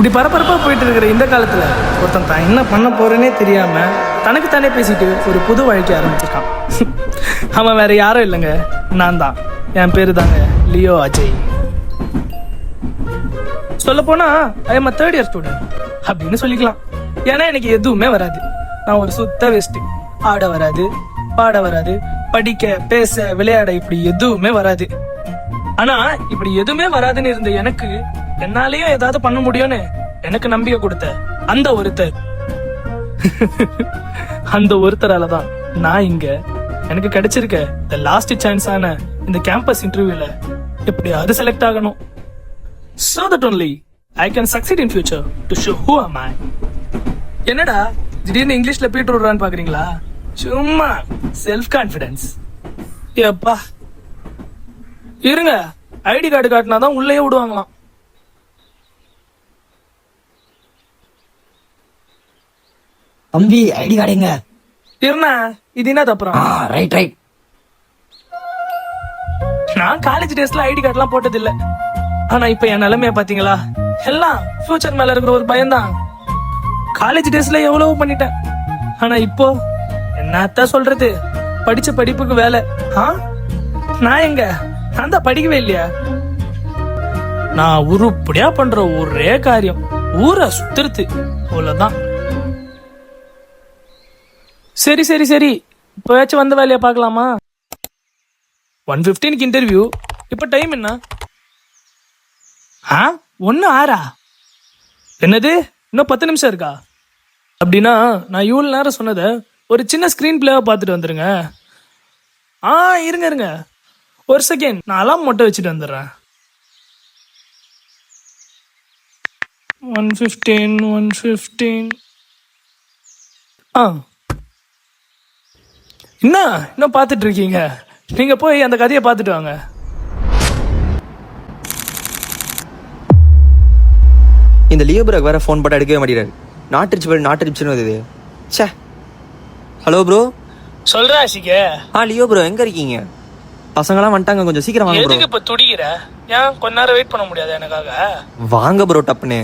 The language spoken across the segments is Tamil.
இப்படி பரபரப்பாக போயிட்டு இருக்கிற இந்த காலத்தில் ஒருத்தன் தான் என்ன பண்ண போறேன்னே தெரியாம தனக்கு தானே பேசிட்டு ஒரு புது வாழ்க்கை ஆரம்பிச்சிருக்கான். அவன் வேற யாரும் இல்லைங்க, நான் தான். என் பேரு தாங்க லியோ அஜய். சொல்ல போனா I am third year student அப்படின்னு சொல்லிக்கலாம். ஏன்னா எனக்கு எதுவுமே வராது. நான் ஒரு சுத்த வேஸ்ட். ஆட வராது, பாட வராது, படிக்க பேச விளையாட இப்படி எதுவுமே வராது. ஆனா இப்படி எதுவுமே வராதுன்னு இருந்த எனக்கு என்னாலயும் ஏதாவது பண்ண முடியும்னு எனக்கு நம்பிக்கை கொடுத்த அந்த ஒருத்தர் அந்த ஒருத்தராலதான் நான் இங்க எனக்கு கிடைச்சிருக்க தி லாஸ்ட் சான்ஸ் ஆன இந்த கேம்பஸ் இன்டர்வியூல எப்படியாவது செலக்ட் ஆகணும். So that only I can succeed in future to show who am I. என்னடா திடீர்னு இங்கிலீஷ்ல பீட் விடுறான்னு பாக்குறீங்களா? சும்மா செல்ஃப் கான்பிடன்ஸ். எப்பா இருங்க, ஐடி கார்டு காட்டினாதான் உள்ளே விடுவாங்களாம். தம்பி ஐடி கார்டு எங்க? இருண்ணா, இது என்ன தப்புறம்? Right right. நான் காலேஜ் டேஸ்ல ஐடி கார்டு எல்லாம் போட்டது இல்ல. ஆனா இப்ப என் நிலைமைய பாத்தீங்களா? எல்லாம் ஃபியூச்சர் மேல இருக்கிற ஒரு பயம்தான். காலேஜ் டேஸ்ல எவ்வளவு பண்ணிட்டேன். ஆனா இப்போ என்னத்த சொல்றது, படிச்ச படிப்புக்கு வேலை. நான் எங்க, நான் தான் படிக்கவே இல்லையா? நான் உருப்படியா பண்ற ஒரே காரியம் ஊரை சுத்துறது, அவ்வளவுதான். சரி சரி சரி, இப்போயாச்சும் வந்த வேலையை பார்க்கலாமா? 1:15 இன்டர்வியூ. இப்ப டைம் என்ன? 1:06. என்னது, இன்னும் 10 நிமிஷம் இருக்கா? அப்படின்னா நான் இவ்வளவு நேரம் சொன்னதை ஒரு சின்ன ஸ்கிரீன் பிளேவா பார்த்துட்டு வந்துருங்க. இருங்க இருங்க ஒரு செகண்ட், நான் அலாம் மட்டும் வச்சுட்டு வந்துடுறேன். 1:15 என்ன இன்னும் பார்த்துட்டு இருக்கீங்க? நீங்க போய் அந்த கதையை பார்த்துட்டு வாங்க. இந்த லியோ ப்ரோக்கு வேற ஃபோன் போட்டு எடுக்கவே மாட்டேறாரு. நாட்டு வருது. ச்சே. Hello bro. சொல்றா ஆஷிகே. லியோ ப்ரோ எங்க இருக்கீங்க? பசங்களாம் வந்துட்டாங்க, கொஞ்சம் சீக்கிரம் வாங்க ப்ரோ. எதுக்கு இப்ப துடிக்கிற? ஏன் கொஞ்ச நேரம் வெயிட் பண்ண முடியாது எனக்காக? வாங்க ப்ரோ டப்புன்னு.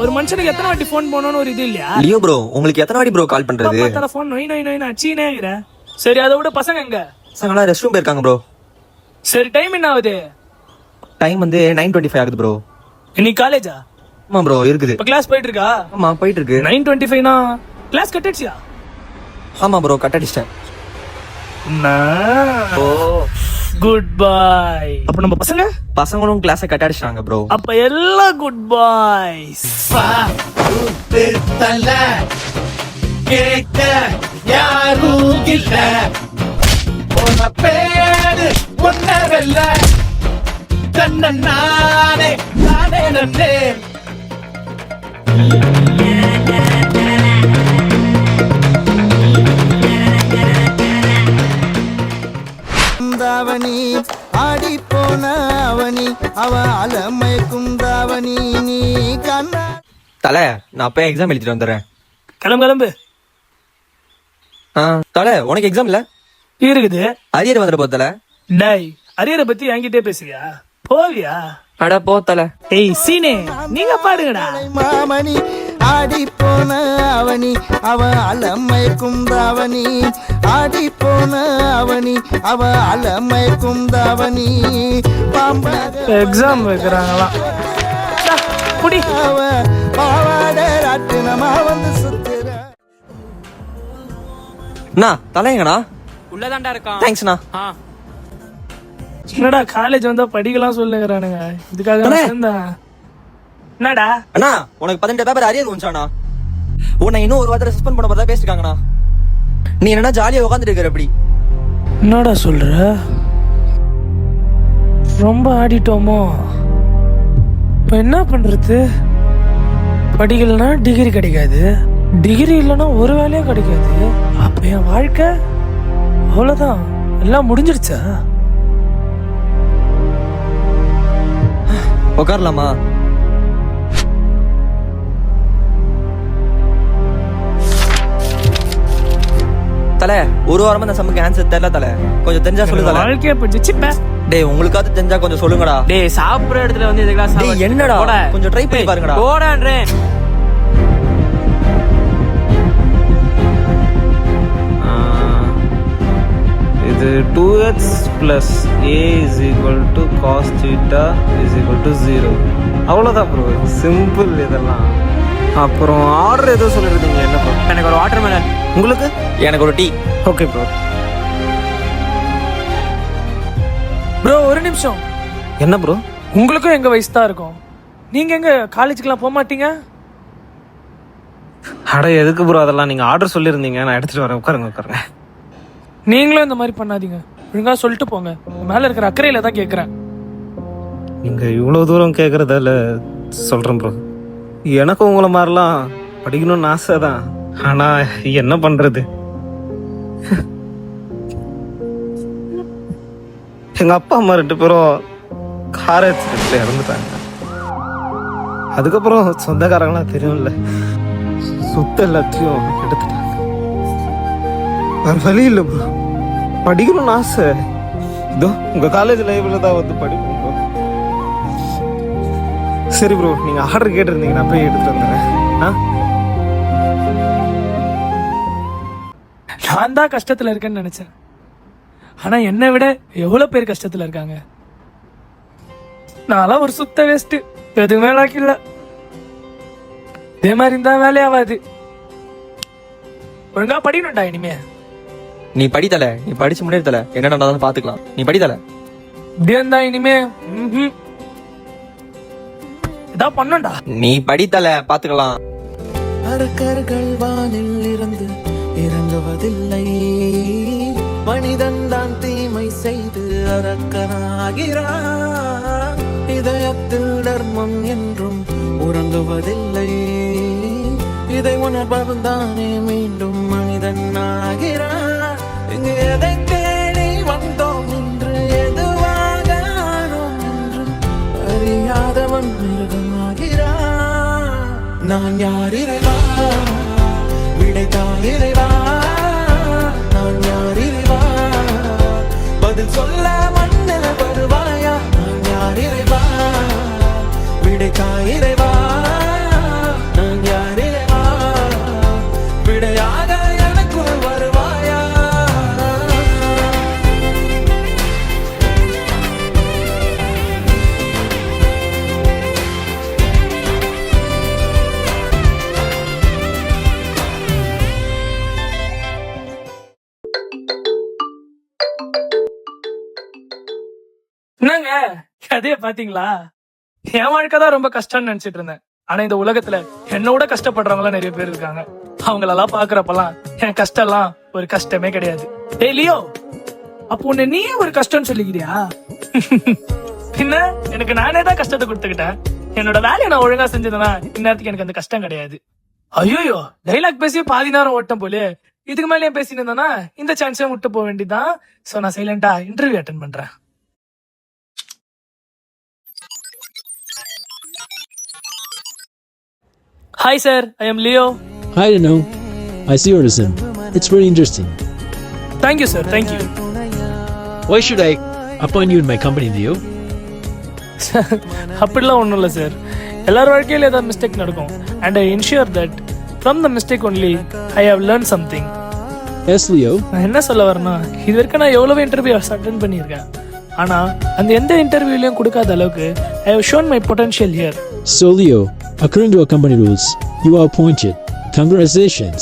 ஒரு மனுஷனுக்கு எத்தனை வாட்டி போன் போனோம்னு ஒரு இது இல்லையா? லியோ ப்ரோ உங்களுக்கு எத்தனை வாட்டி ப்ரோ கால் பண்றது? போன் நொய் நொய் நொய் அச்சீனே இருக்கிற. சரி அதை விட பசங்க எங்க? பசங்களா ரெஸ்ட் ரூம் போயிருக்காங்க ப்ரோ. சரி டைம் என்ன ஆகுது? டைம் வந்து 9:25 ஆகுது ப்ரோ. இன்னைக்கு காலேஜா? ஆமா ப்ரோ இருக்குது. இப்ப கிளாஸ் போயிட்டு இருக்கா? ஆமா போயிட்டு இருக்கு. 9:25னா கிளாஸ் கட் ஆயிடுச்சா? ஆமா ப்ரோ கட் அடிச்சிட்டேன். ஓ குட் பை. அப்ப நம்ம பசங்களும் கிளாஸை கட் அடிச்சாங்க ப்ரோ. அப்ப எல்லாம் குட் பாய்ஸ். கேட்க யாரும் இல்ல, உன பேரு ஒன்னவல்ல, தன்ன நானே நானே நன்னே. குந்தாவணி ஆடி போன அவனி அவ அலமை குந்தாவணி நீ கண்ணா. தலை நான் போய் எக்ஸாம் எழுதிட்டு வந்துடுறேன். கிளம்பு. தலை உனக்கு எக்ஸாம் இல்ல? இருக்குது. அரியர் வந்துட போத்தல. டேய் அரியரை பத்தி என்கிட்டே பேசுவியா? போவியா? அட போ தலை. ஏய் சீனே நீங்க பாடுங்கடா. மாமணி ஆடி போன அவனி அவ அலமை குந்தாவணி ஆடி போன அவனி அவ அலமை குந்தாவணி பாம்பாக எக்ஸாம் வைக்கிறாங்களாம். குடி. அவ பாவாட ராட்டினமா வந்து சுத்துற. அண்ணா தலைங்கண்ணா. உள்ளதாண்டா இருக்கான். தேங்க்ஸ்ண்ணா. என்னடா காலேஜ் வந்தா படிக்கலாம் சொல்லுங்கிறானுங்க. இதுக்காக சேர்ந்தேன். என்னடா அண்ணா உனக்கு 18 பேப்பர் அரியர் வந்துச்சாண்ணா. உன்னை இன்னும் ஒரு வாரத்தில் சஸ்பெண்ட் பண்ண பார்த்தா பேசிருக்காங்கண்ணா. நீ என்னன்னா ஜாலியாக உட்காந்துட்டு இருக்கிற அப்படி. என்னடா சொல்ற? ரொம்ப ஆடிட்டோமோ? இப்போ என்ன பண்றது? படிக்கலன்னா டிகிரி கிடைக்காது, டிகிரி இல்லைன்னா ஒரு வேலையும் கிடைக்காது. அப்ப என் வாழ்க்கை அவ்வளவுதான், எல்லாம் முடிஞ்சிருச்சா? உட்காரலாமா? தலை ஒரு வாரமா இந்த சம்முக்கு ஆன்சர் தெரியல தலை. கொஞ்சம் தெரிஞ்சா சொல்லு தலை. வாழ்க்கைய பிடிச்சி டேய் உங்களுக்காவது தெரிஞ்சா கொஞ்சம் சொல்லுங்கடா. டேய் சாப்பிடுற இடத்துல வந்து இதுக்கெல்லாம் டேய் என்னடா கொஞ்சம் ட்ரை பண்ணி பாருங்கடா. போடான்றேன். இது 2x plus a is equal to cos theta is equal to 0. அவ்வளோதான் ப்ரோ, சிம்பிள் இதெல்லாம். அப்புறம் ஆர்டர் ஏதோ சொல்லிருந்தீங்க, என்ன ப்ரோ? எனக்கு ஒரு வாட்டர்மெலன். உங்களுக்கு? எனக்கு ஒரு டீ. Okay bro. ப்ரோ ஒரு நிமிஷம். என்ன ப்ரோ? உங்களுக்கும் எங்க வயசு தான் இருக்கும், நீங்க எங்க காலேஜுக்குலாம் போக மாட்டீங்க? அட எதுக்கு ப்ரோ அதெல்லாம்? நீங்கள் ஆர்டர் சொல்லியிருந்தீங்க, நான் எடுத்துகிட்டு வரேன். உட்காருங்க. நீங்களும் இந்த மாதிரி பண்ணாதீங்க, ஒழுங்கா சொல்லிட்டு போங்க. மேல இருக்கிற அக்கறையில தான் கேட்கறேன். நீங்கள் இவ்வளோ தூரம் கேட்குறதால சொல்கிறேன் ப்ரோ. எனக்கும் உங்களை மாதிரிலாம் படிக்கணும்னு ஆசை தான், ஆனால் என்ன பண்ணுறது? எங்கள் அப்பா அம்மா 2 பேரும் கார் ஆக்சிடென்ட்ல இறந்துட்டாங்க. அதுக்கப்புறம் சொந்தக்காரங்களாம் தெரியும்ல, சொத்து எல்லாத்தையும் எடுத்துட்டாங்க. வேற வழி இல்லை ப்ரோ, படிக்கணும்னு ஆசை. இதோ உங்க காலேஜ் லைப்ரரியில் தான் வந்து படிப்போம் ப்ரோ. சரி ப்ரோ, நீங்க ஆர்டர் கேட்டிருந்தீங்க, நான் போய் எடுத்துட்டு வந்துடுறேன். நான் தான் கஷ்டத்துல இருக்கேன்னு நினைச்சேன், ஆனா என்னை விட எவ்வளவு பேர் கஷ்டத்துல இருக்காங்க. நான்லாம் ஒரு சுத்த வேஸ்ட், எதுவுமே இல்ல. இதே மாதிரி இருந்தா வேலையாவாது. ஒழுங்கா படிக்கணும்டா இனிமே. நீ படித்தல, நீ படிச்சு முன்னேறல, என்ன நடந்தாலும் பாத்துக்கலாம். நீ படித்தல இப்படியே இருந்தா இனிமே இதான் பண்ணண்டா. நீ படித்தல பாத்துக்கலாம். அரக்கர்கள் வானில் இருந்து இறங்குவதில்லை, மனிதன் தான் தீமை செய்து அரக்கனாகிறான். இதயத்தில் தர்மம் என்றும் உறங்குவதில்லை, இதை உணர்பவன் தானே மீண்டும் மனிதன் ஆகிறான். இங்கு எதை தேடி வந்தோம் என்று, எதுவாக ஆனோம் என்று அறியாதவன் மிருகமாகிறான். நான் யார் இறைவா, விடைத்தால் இறைவா. நான் யார் இறைவா, பதில் சொல்ல மண்ணில் வருவாயா. நான் யார் இறைவா, விடைத்தால் இறைவா. நான் யார் இறைவா, விடையாக எனக்குள் வருவாயா. என்னங்க கதைய பாத்தீங்களா? என் வாழ்க்கை தான் ரொம்ப கஷ்டம்னு நினைச்சிட்டு இருந்தேன், ஆனா இந்த உலகத்துல என்னோட கஷ்டப்படுறவங்க நிறைய பேர் இருக்காங்க. அவங்களெல்லாம் பாக்குறப்பெல்லாம் என் கஷ்டம் எல்லாம் ஒரு கஷ்டமே கிடையாது. டேய் லியோ, அப்போ உன்னை நீயே ஒரு கஷ்டம்னு சொல்லிக்கிறியா? பின்ன எனக்கு நானே தான் கஷ்டத்தை கொடுத்துக்கிட்டேன். என்னோட வேலையை நான் ஒழுங்கா செஞ்சதுன்னா இந்நேரத்துக்கு எனக்கு அந்த கஷ்டம் கிடையாது. ஐயோ, டைலாக் பேசி பாதி நேரம் ஓட்டம் போல. இதுக்கு மேலே பேசிட்டு இருந்தேன்னா இந்த சான்ஸே விட்டு போக வேண்டியதான். சோ நான் சைலண்டா இன்டர்வியூ அட்டென்ட் பண்றேன். Hi sir, I am Leo. I don't know. I see your resume. It's very interesting. Thank you sir, thank you. Why should I appoint you in my company, Leo? அப்படிலாம் ஒன்றும் இல்லை சார், எல்லார் வாழ்க்கையில ஏதாவது மிஸ்டேக் நடக்கும். And I ensure that from the mistake only I have learn something. Yes, Leo. நான் என்ன சொல்ல வரேன்னா, இது வரைக்கும் நான் எவ்வளவு இன்டர்வியூஸ் அட்டென்ட் பண்ணியிருக்கேன், ஆனா அந்த எந்த இன்டர்வியூலையும் கொடுக்காத அளவுக்கு I have shown my potential here. So, Leo, according to our company rules, you are appointed. Congratulations.